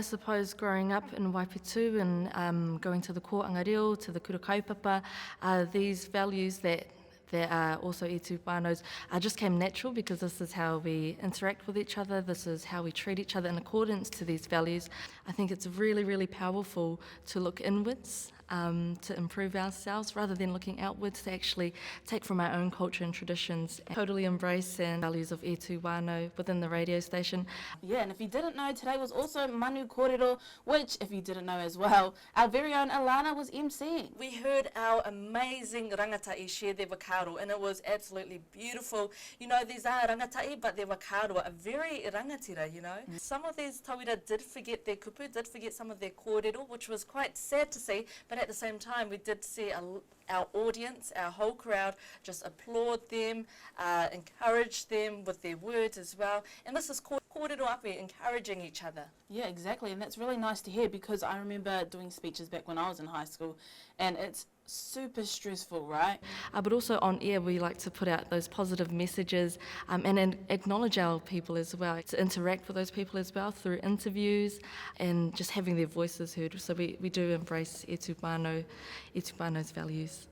suppose growing up in Waipitu and going to the kō'angareo, to the kura kaupapa, these values that are also E Tū Whānau's just came natural because this is how we interact with each other, this is how we treat each other in accordance to these values. I think it's really, really powerful to look inwards, to improve ourselves rather than looking outwards, to actually take from our own culture and traditions and totally embrace and values of E Tū Whānau within the radio station. Yeah, and if you didn't know, today was also Manu Kōrero, which, if you didn't know as well, our very own Alana was emceeing. We heard our amazing rangatahi share their wakaaro, and it was absolutely beautiful. You know, these are rangatahi, but their wakaaro are very rangatira, you know. Some of these tauira did forget their kupu, did forget some of their kōrero, which was quite sad to see, but at the same time we did see our audience, our whole crowd, just applaud them, encourage them with their words as well. And this is kōrero api, encouraging each other. Yeah, exactly, and that's really nice to hear, because I remember doing speeches back when I was in high school, and it's super stressful, right? But also on air we like to put out those positive messages and acknowledge our people as well, to interact with those people as well through interviews and just having their voices heard. So we do embrace E Tū Whānau, E Tū Whānau's values.